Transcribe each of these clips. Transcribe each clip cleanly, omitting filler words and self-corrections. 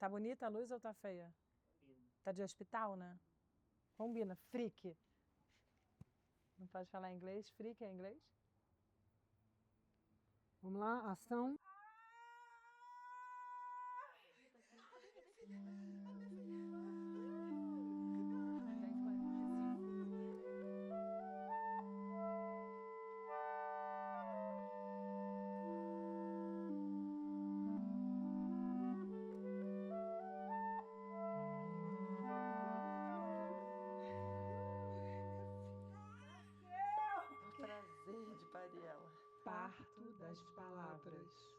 Tá bonita a luz ou tá feia? Tá de hospital, né? Combina. Freak. Não pode falar inglês? Freak é inglês? Vamos lá, ação. Prazer de Pariela. Parto das palavras.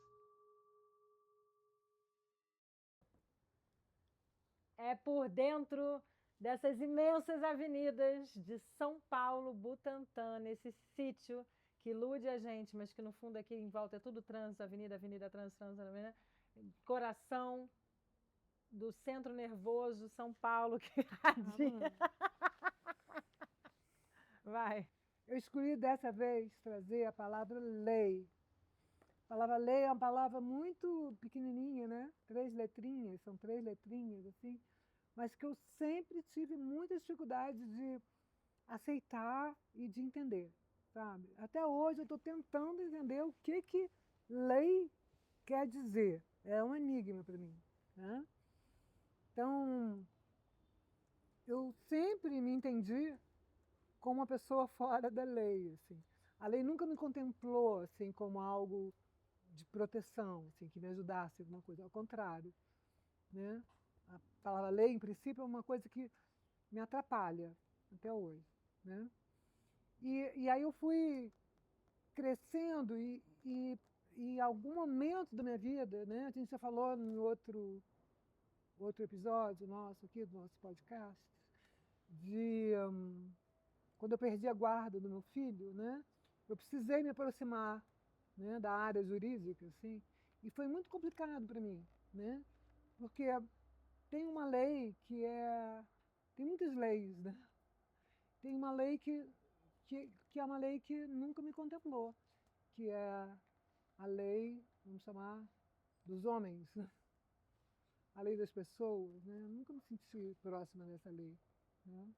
É por dentro dessas imensas avenidas de São Paulo, Butantã, nesse sítio que ilude a gente, mas que no fundo aqui em volta é tudo trânsito, avenida, avenida, trânsito, avenida, coração do centro nervoso, São Paulo, que radia. Vai. Eu escolhi dessa vez trazer a palavra lei. A palavra lei é uma palavra muito pequenininha, né? 3 letrinhas, são 3 letrinhas, assim, mas que eu sempre tive muita dificuldade de aceitar e de entender, sabe? Até hoje eu estou tentando entender o que lei quer dizer. É um enigma para mim, né? Então, eu sempre me entendi como uma pessoa fora da lei, assim. A lei nunca me contemplou assim como algo de proteção, assim, que me ajudasse em alguma coisa. Ao contrário, né? A palavra lei, em princípio, é uma coisa que me atrapalha até hoje, né? E aí eu fui crescendo e em algum momento da minha vida, né? A gente já falou no outro episódio nosso aqui, do nosso podcast, de quando eu perdi a guarda do meu filho, né? Eu precisei me aproximar, né, da área jurídica, assim, e foi muito complicado para mim, né? Porque tem uma lei que é, tem muitas leis, né? Tem uma lei que é uma lei que nunca me contemplou, que é a lei, vamos chamar, dos homens, a lei das pessoas, né? Eu nunca me senti próxima dessa lei, né?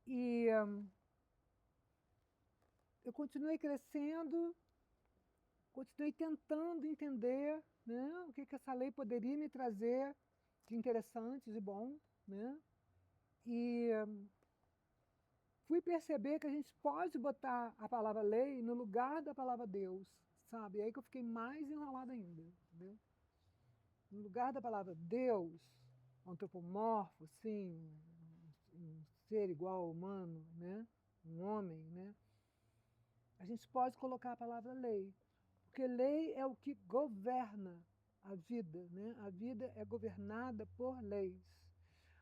E eu continuei crescendo, continuei tentando entender, né, o que essa lei poderia me trazer de interessante, de bom, né? E fui perceber que a gente pode botar a palavra lei no lugar da palavra Deus, sabe? E aí que eu fiquei mais enrolada ainda, entendeu? No lugar da palavra Deus, antropomorfo, sim, um ser igual ao humano, né? Um homem, né? A gente pode colocar a palavra lei, porque lei é o que governa a vida, né? A vida é governada por leis.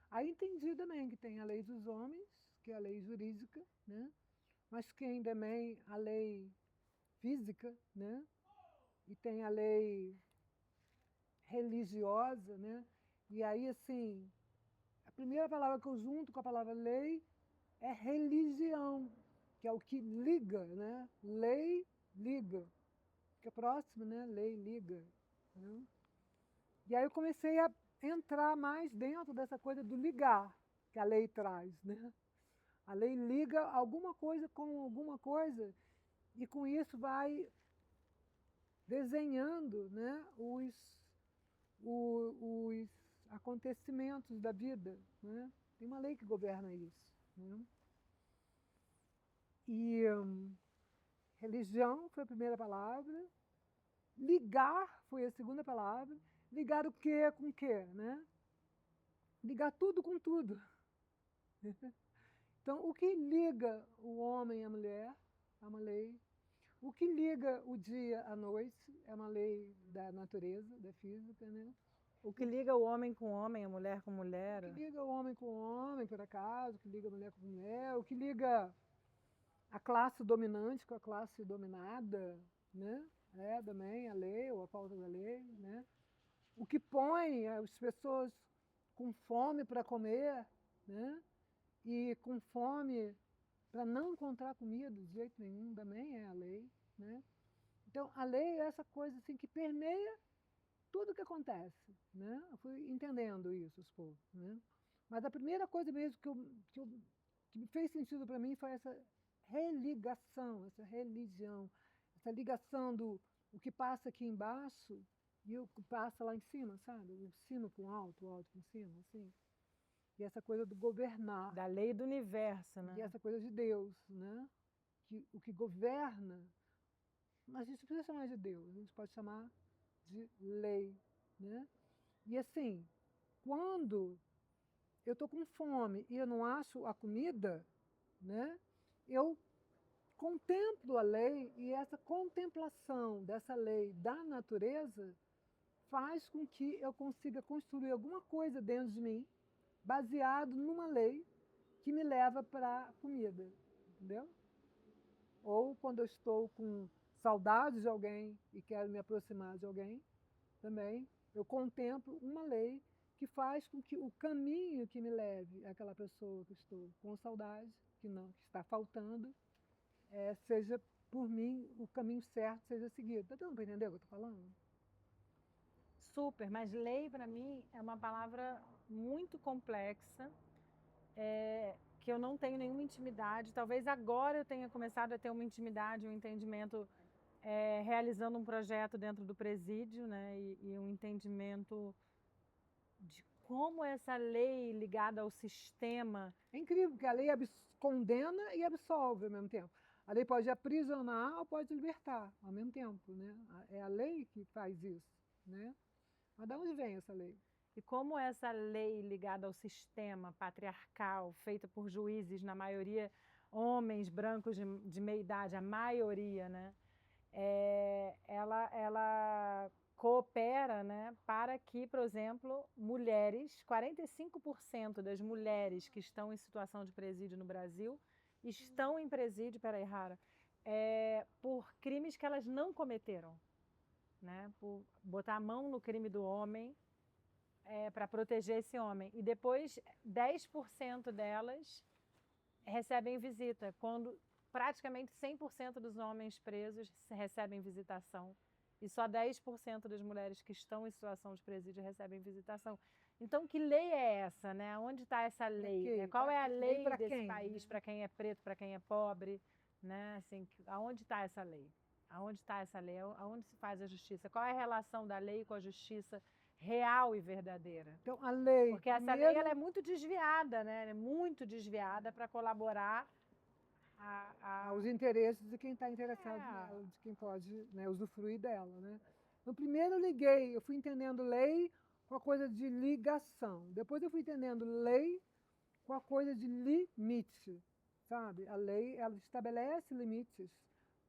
Aí entendi também que tem a lei dos homens, que é a lei jurídica, né? Mas tem também a lei física, né? E tem a lei religiosa, né? E aí, assim, a primeira palavra que eu junto com a palavra lei é religião, que é o que liga, né? Lei liga. Fica próximo, né? Lei liga. Né? E aí eu comecei a entrar mais dentro dessa coisa do ligar que a lei traz, né? A lei liga alguma coisa com alguma coisa e com isso vai desenhando, né, os acontecimentos da vida, né? Tem uma lei que governa isso, né? E religião foi a primeira palavra, ligar foi a segunda palavra, ligar o que com o que, né? Ligar tudo com tudo. Então, o que liga o homem à mulher é uma lei. O que liga o dia à noite é uma lei da natureza, da física, né? O que liga o homem com o homem, a mulher com a O mulher. que liga o homem com o homem, por acaso, o que liga a mulher com a mulher, o que liga a classe dominante com a classe dominada, né? É também a lei ou a falta da lei, né? O que põe as pessoas com fome para comer, né? E com fome para não encontrar comida de jeito nenhum, também é a lei, né? Então, a lei é essa coisa assim que permeia tudo que acontece, né? Eu fui entendendo isso aos poucos, né? Mas a primeira coisa mesmo que me fez sentido para mim foi essa religação, essa religião, essa ligação do o que passa aqui embaixo e o que passa lá em cima, sabe? O cima com o alto com cima, assim. E essa coisa do governar, Da lei do universo, né? e essa coisa de Deus, né? Que o que governa, a gente não precisa chamar de Deus, a gente pode chamar de lei, né? E assim, quando eu estou com fome e eu não acho a comida, né? Eu contemplo a lei e essa contemplação dessa lei da natureza faz com que eu consiga construir alguma coisa dentro de mim baseado numa lei que me leva para a comida, entendeu? Ou quando eu estou com saudade de alguém e quero me aproximar de alguém, também eu contemplo uma lei que faz com que o caminho que me leve àquela pessoa que estou com saudade, que está faltando, seja por mim o caminho certo seja seguido. Está dando para entender o que eu estou falando? Super, mas lei para mim é uma palavra muito complexa, que eu não tenho nenhuma intimidade. Talvez agora eu tenha começado a ter uma intimidade, um entendimento, realizando um projeto dentro do presídio, né? E um entendimento de como essa lei ligada ao sistema. É incrível, porque a lei condena e absolve ao mesmo tempo. A lei pode aprisionar ou pode libertar ao mesmo tempo, né? É a lei que faz isso, né? Mas de onde vem essa lei? E como essa lei ligada ao sistema patriarcal, feita por juízes, na maioria homens brancos de meia idade, a maioria, né? Ela coopera, né, para que, por exemplo, mulheres, 45% das mulheres que estão em situação de presídio no Brasil estão em presídio, peraí, Rara, por crimes que elas não cometeram, né? Por botar a mão no crime do homem, para proteger esse homem. E depois 10% delas recebem visita, quando praticamente 100% dos homens presos recebem visitação. E só 10% das mulheres que estão em situação de presídio recebem visitação. Então, que lei é essa, né? Onde está essa lei? Né? Qual é a lei desse país para quem é preto, para quem é pobre? Né? Assim, aonde está essa lei? Aonde está essa lei? Aonde se faz a justiça? Qual é a relação da lei com a justiça real e verdadeira? Então, a lei... Porque essa lei ela é muito desviada, né? Ela é muito desviada para colaborar aos interesses de quem está interessado nela, de quem pode, né, usufruir dela, né? Então, primeiro eu fui entendendo lei com a coisa de ligação. Depois eu fui entendendo lei com a coisa de limite, sabe? A lei, ela estabelece limites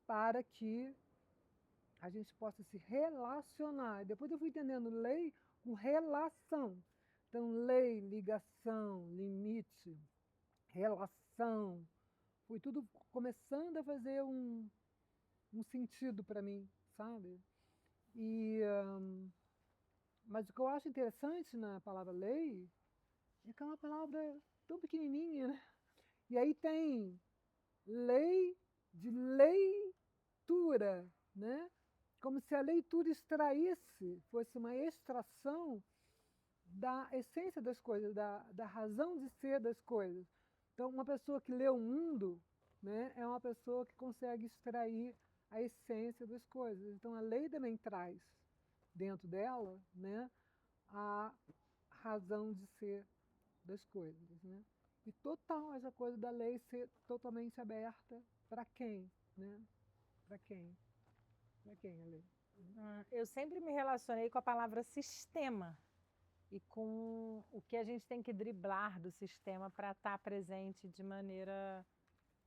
para que a gente possa se relacionar. Depois eu fui entendendo lei com relação. Então, lei, ligação, limite, relação, foi tudo começando a fazer um sentido para mim, sabe? Mas o que eu acho interessante na palavra lei é que é uma palavra tão pequenininha, né? E aí tem lei de leitura, né? Como se a leitura fosse uma extração da essência das coisas, da razão de ser das coisas. Então, uma pessoa que lê o mundo, né, é uma pessoa que consegue extrair a essência das coisas. Então, a lei também traz dentro dela, né, a razão de ser das coisas, né? E total essa coisa da lei ser totalmente aberta para quem, né? Para quem? Para quem a lei? Eu sempre me relacionei com a palavra sistema e com o que a gente tem que driblar do sistema para estar presente de maneira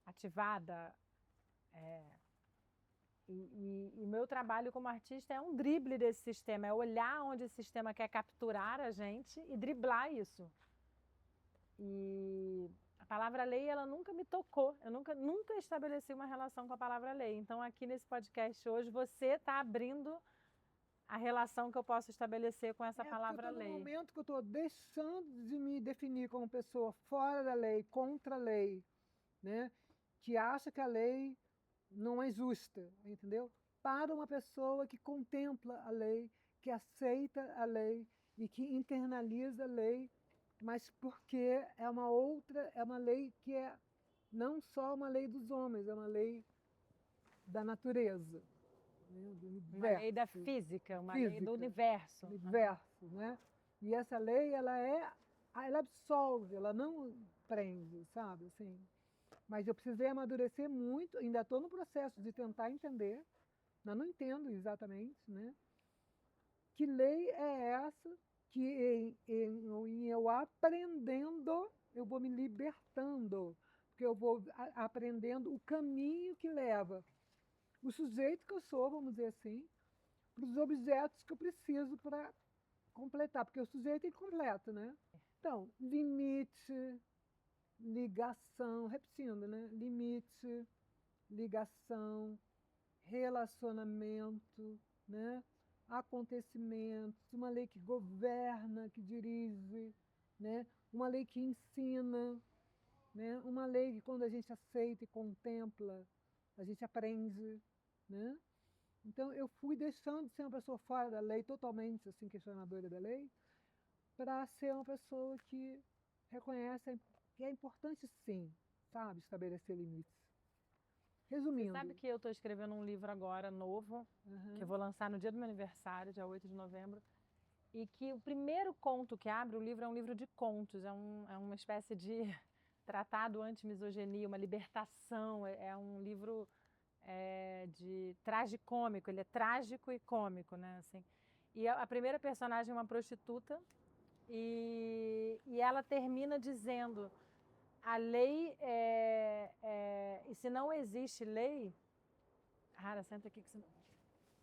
ativada. E o meu trabalho como artista é um drible desse sistema, é olhar onde esse sistema quer capturar a gente e driblar isso. E a palavra lei, ela nunca me tocou, eu nunca estabeleci uma relação com a palavra lei. Então, aqui nesse podcast hoje, você está abrindo a relação que eu posso estabelecer com essa palavra lei. No momento que eu estou deixando de me definir como pessoa fora da lei, contra a lei, né, que acha que a lei não é justa, entendeu? Para uma pessoa que contempla a lei, que aceita a lei e que internaliza a lei, mas porque é uma lei que é não só uma lei dos homens, é uma lei da natureza, né, do universo. Uma lei da física, uma lei do universo. Universo, né? E essa lei, ela absolve, ela não prende, sabe? Assim, mas eu precisei amadurecer muito, ainda estou no processo de tentar entender, mas não entendo exatamente, né? Que lei é essa que em eu aprendendo, eu vou me libertando, porque eu vou aprendendo o caminho que leva o sujeito que eu sou, vamos dizer assim, para os objetos que eu preciso para completar, porque o sujeito é incompleto, né? Então, limite, ligação, repetindo, né? Limite, ligação, relacionamento, né? Acontecimentos, uma lei que governa, que dirige, né? Uma lei que ensina, né? Uma lei que quando a gente aceita e contempla, a gente aprende, né? Então eu fui deixando de ser uma pessoa fora da lei, totalmente assim questionadora da lei, para ser uma pessoa que reconhece que é importante sim, sabe, estabelecer limites. Resumindo. Você sabe que eu estou escrevendo um livro agora, novo, que eu vou lançar no dia do meu aniversário, dia 8 de novembro, e que o primeiro conto que abre o livro é um livro de contos, é uma espécie de tratado anti-misoginia, uma libertação, é um livro de tragicômico, ele é trágico e cômico, né? Assim, e a primeira personagem é uma prostituta e ela termina dizendo: a lei e se não existe lei, Rara, senta aqui que você não...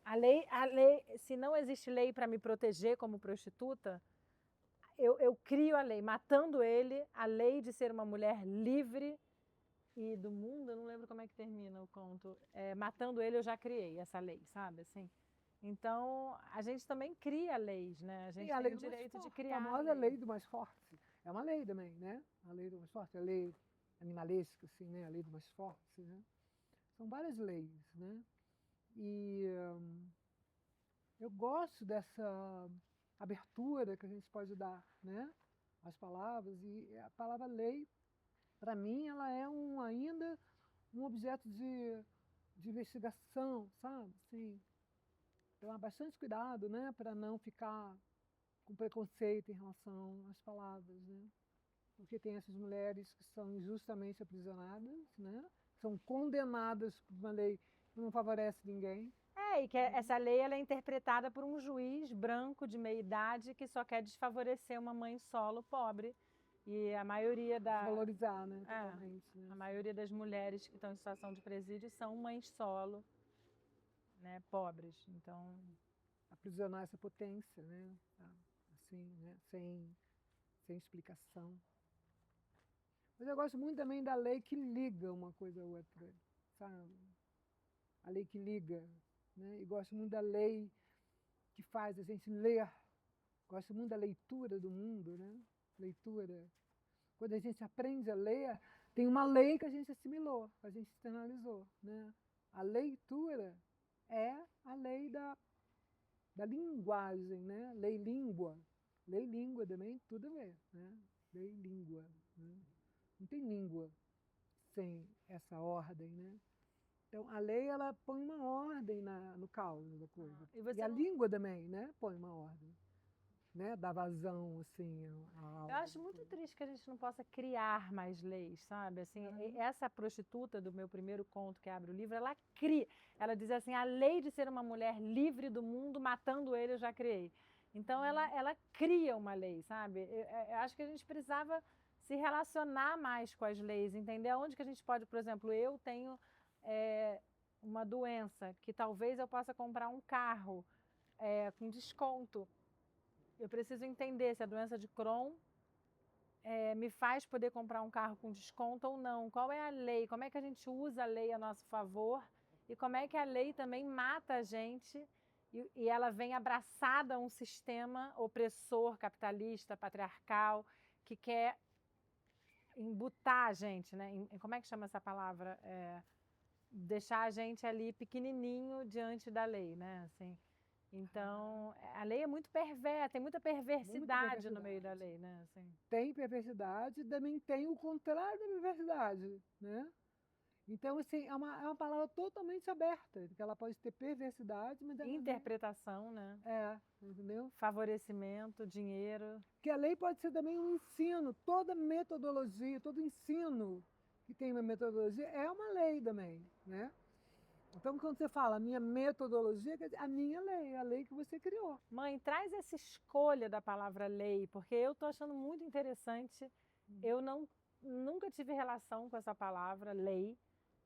A lei, se não existe lei para me proteger como prostituta, eu crio a lei, matando ele, a lei de ser uma mulher livre e do mundo, eu não lembro como é que termina o conto. Matando ele, eu já criei essa lei, sabe? Assim, então, a gente também cria leis, né? A gente tem o direito de criar. A famosa lei do mais forte. É uma lei também, né? A lei do mais forte, a lei animalesca, assim, né? A lei do mais forte, né? São várias leis, né? E eu gosto dessa abertura que a gente pode dar, né? Às palavras. E a palavra lei, para mim, ela é ainda um objeto de investigação, sabe? Assim, tomar bastante cuidado, né? Para não ficar com preconceito em relação às palavras, né? Porque tem essas mulheres que são injustamente aprisionadas, né? São condenadas por uma lei que não favorece ninguém. E que essa lei ela é interpretada por um juiz branco de meia idade que só quer desfavorecer uma mãe solo pobre. E a maioria Valorizar, né? Totalmente, né? A maioria das mulheres que estão em situação de presídio são mães solo, né? Pobres. Então, aprisionar essa potência, né? Assim, né? Sem explicação. Mas eu gosto muito também da lei que liga uma coisa à outra, sabe? A lei que liga, né? E gosto muito da lei que faz a gente ler. Gosto muito da leitura do mundo, né? Leitura. Quando a gente aprende a ler, tem uma lei que a gente assimilou, que a gente externalizou, né? A leitura é a lei da linguagem, né? Lei língua. Lei língua também, tudo a ver, né? Lei língua, né? Não tem língua sem essa ordem, né? Então, a lei, ela põe uma ordem no caos da coisa. E a língua também, né? Põe uma ordem, né? Dá vazão, assim, eu acho muito triste que a gente não possa criar mais leis, sabe? Assim, essa prostituta do meu primeiro conto que abre o livro, ela cria. Ela diz assim, a lei de ser uma mulher livre do mundo, matando ele, eu já criei. Então, ela cria uma lei, sabe? Eu acho que a gente precisava se relacionar mais com as leis, entender onde que a gente pode, por exemplo, eu tenho uma doença que talvez eu possa comprar um carro com desconto. Eu preciso entender se a doença de Crohn me faz poder comprar um carro com desconto ou não. Qual é a lei? Como é que a gente usa a lei a nosso favor? E como é que a lei também mata a gente e ela vem abraçada a um sistema opressor, capitalista, patriarcal, que quer embutar a gente, né? Como é que chama essa palavra? Deixar a gente ali pequenininho diante da lei, né? Assim, Então, a lei é muito perversa, tem muita perversidade no meio da perversidade. lei, né? Assim. Tem perversidade, também tem o contrário da perversidade, né? Então, assim, é uma palavra totalmente aberta, porque ela pode ter perversidade, mas ela não Interpretação, né? entendeu? Favorecimento, dinheiro. Que a lei pode ser também um ensino, toda metodologia, todo ensino que tem uma metodologia é uma lei também, né? Então, quando você fala a minha metodologia, quer dizer, a minha lei, a lei que você criou. Mãe, traz essa escolha da palavra lei, porque eu estou achando muito interessante. Eu nunca tive relação com essa palavra lei.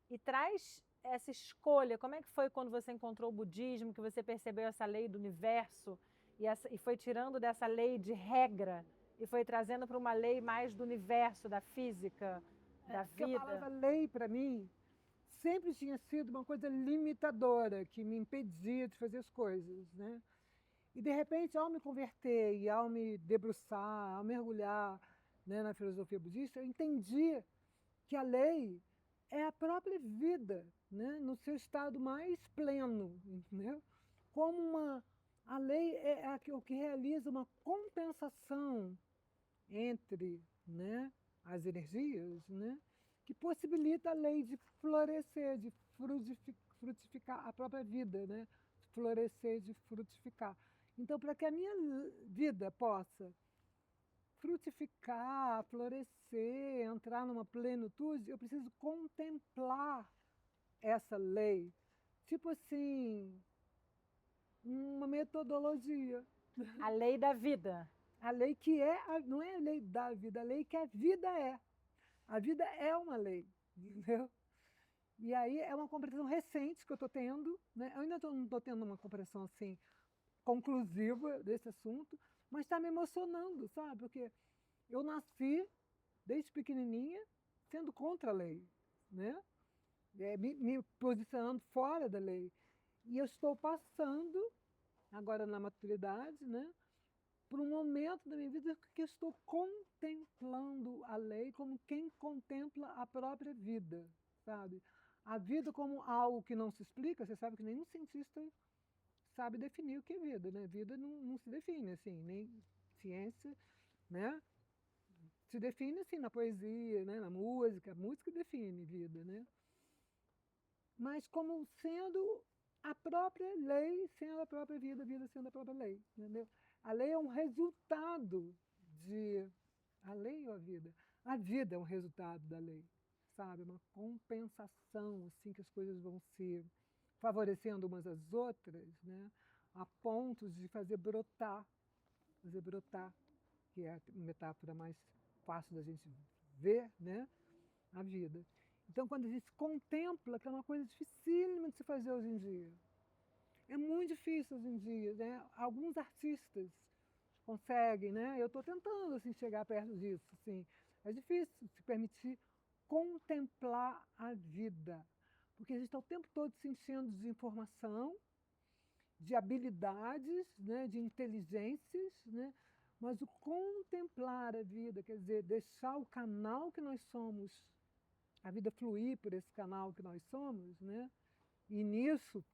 E traz essa escolha. Como é que foi quando você encontrou o budismo, que você percebeu essa lei do universo e foi tirando dessa lei de regra e foi trazendo para uma lei mais do universo, da física, da Porque a palavra vida? lei, para mim, sempre tinha sido uma coisa limitadora, que me impedia de fazer as coisas, né? E, de repente, ao me converter e ao me debruçar, ao mergulhar, né, na filosofia budista, eu entendi que a lei é a própria vida, né, no seu estado mais pleno, entendeu? Como a lei é o que realiza uma compensação entre, né, as energias, né, que possibilita a lei de florescer, de frutificar a própria vida, né, florescer, de frutificar. Então, para que a minha vida possa frutificar, florescer, entrar numa plenitude, eu preciso contemplar essa lei. Tipo assim, uma metodologia. A lei da vida. A lei que não é a lei da vida, a lei que a vida é. A vida é uma lei, entendeu? E aí é uma compreensão recente que eu estou tendo, né? Eu ainda não estou tendo uma compreensão assim conclusiva desse assunto, mas está me emocionando, sabe? Porque eu nasci desde pequenininha sendo contra a lei, né? Me posicionando fora da lei. E eu estou passando, agora na maturidade, né? Por um momento da minha vida que eu estou contemplando a lei como quem contempla a própria vida, sabe? A vida como algo que não se explica, você sabe que nenhum cientista sabe definir o que é vida, né? Vida não se define assim, nem ciência, né? Se define assim na poesia, né? Na música, a música define vida, né? Mas como sendo a própria lei, sendo a própria vida, a vida sendo a própria lei, entendeu? A lei é um resultado de... A lei ou a vida? A vida é um resultado da lei, sabe? Uma compensação, assim, que as coisas vão se favorecendo umas às outras, né? A pontos de fazer brotar, que é a metáfora mais fácil da gente ver, né? A vida. Então, quando a gente contempla, que é uma coisa dificílima de se fazer hoje em dia. É muito difícil hoje em dia, né? Alguns artistas conseguem, né? Eu estou tentando assim, chegar perto disso. Assim. É difícil se permitir contemplar a vida, porque a gente está o tempo todo se enchendo de informação, de habilidades, né? De inteligências, né? Mas o contemplar a vida, quer dizer, deixar o canal que nós somos, a vida fluir por esse canal que nós somos, né? E nisso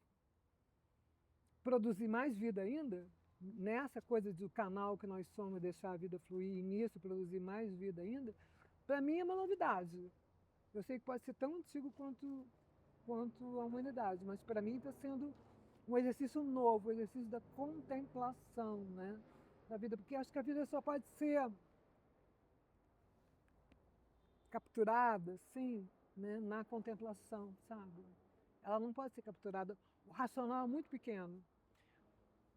produzir mais vida ainda, nessa coisa do canal que nós somos, deixar a vida fluir e nisso produzir mais vida ainda, para mim é uma novidade. Eu sei que pode ser tão antigo quanto a humanidade, mas para mim está sendo um exercício novo, um exercício da contemplação, né, da vida, porque acho que a vida só pode ser capturada, sim, né, na contemplação, sabe? Ela não pode ser capturada. O racional é muito pequeno,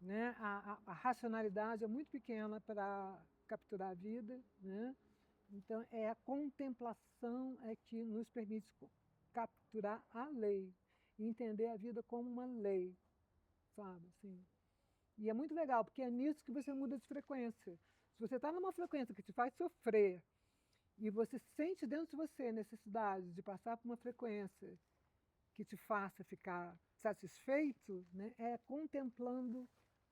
né? A racionalidade é muito pequena para capturar a vida, né? Então é a contemplação é que nos permite capturar a lei e entender a vida como uma lei, sabe? Assim. E é muito legal, porque é nisso que você muda de frequência. Se você está numa frequência que te faz sofrer e você sente dentro de você a necessidade de passar por uma frequência que te faça ficar satisfeito, né? É contemplando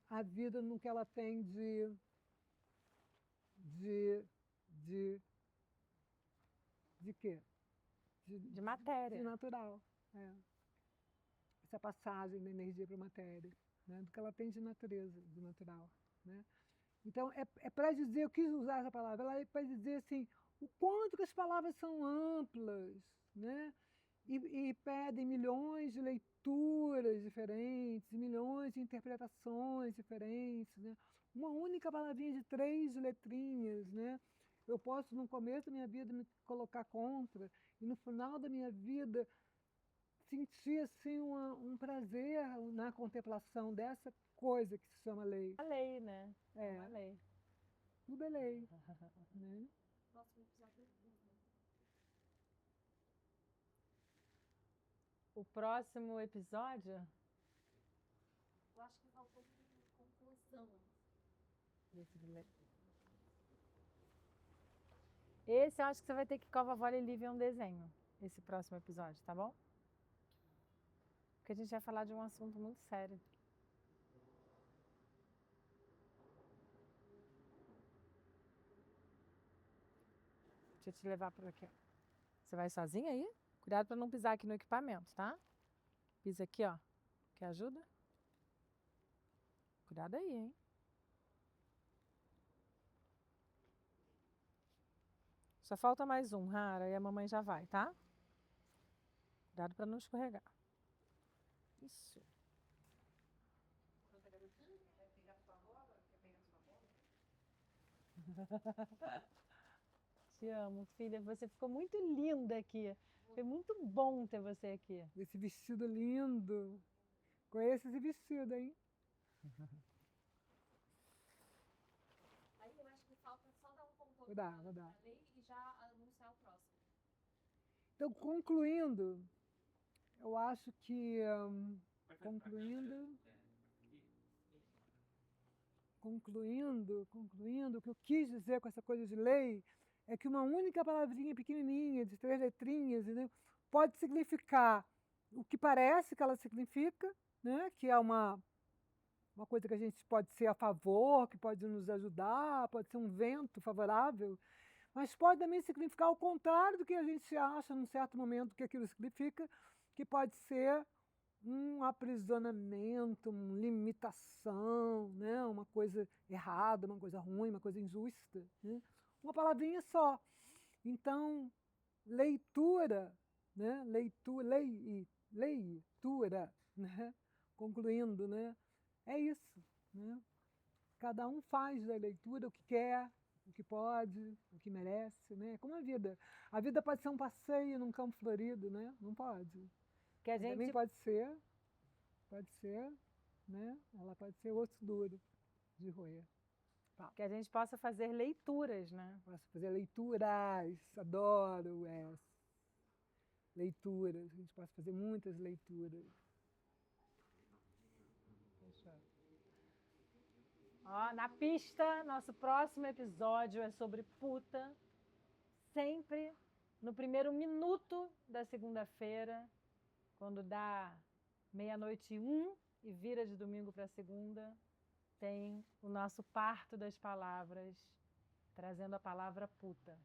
a vida no que ela tem de quê? De matéria. De natural. É. Essa passagem da energia para a matéria. né, do que ela tem de natureza, do natural. Né? Então, é para dizer, eu quis usar essa palavra, ela é para dizer assim, o quanto que as palavras são amplas, né? E pedem milhões de leituras diferentes, milhões de interpretações diferentes, né? Uma única palavrinha de 3 letrinhas, né? Eu posso, no começo da minha vida, me colocar contra, e no final da minha vida, sentir assim, um prazer na contemplação dessa coisa que se chama lei. A lei, né? É, Uma lei. tudo é lei. Né? O próximo episódio? Eu acho que faltou conclusão. Esse eu acho que você vai ter que com a vovó Lili ver um desenho, esse próximo episódio, tá bom? Porque a gente vai falar de um assunto muito sério. Deixa eu te levar por aqui. Você vai sozinha aí? Cuidado para não pisar aqui no equipamento, tá? Pisa aqui, ó. Quer ajuda? Cuidado aí, hein? Só falta mais um, Rara, e a mamãe já vai, tá? Cuidado para não escorregar. Isso. Te amo, filha. Você ficou muito linda aqui. Foi muito bom ter você aqui. Esse vestido lindo. Conheço esse vestido, hein? Aí eu acho que falta só dar um concurso Vou dar. pra lei e já anunciar o próximo. Então, concluindo, eu acho que concluindo, o que eu quis dizer com essa coisa de lei é que uma única palavrinha pequenininha, de 3 letrinhas, entendeu? Pode significar o que parece que ela significa, né? Que é uma coisa que a gente pode ser a favor, que pode nos ajudar, pode ser um vento favorável, mas pode também significar o contrário do que a gente acha num certo momento que aquilo significa, que pode ser um aprisionamento, uma limitação, né? Uma coisa errada, uma coisa ruim, uma coisa injusta. Né? Uma palavrinha só. Então, leitura, né? Leitura, né? Concluindo, né? É isso. Né? Cada um faz da leitura o que quer, o que pode, o que merece. Né? Como a vida. A vida pode ser um passeio num campo florido, né? Não pode. Que a Mas também gente pode ser, né? Ela pode ser osso duro de roer. que a gente possa fazer leituras, né? Posso fazer leituras, adoro essa. Leituras, a gente pode fazer muitas leituras. Ó, na pista, nosso próximo episódio é sobre puta. Sempre no primeiro minuto da segunda-feira, quando dá 00:01 e vira de domingo para segunda, tem o nosso parto das palavras, trazendo a palavra puta.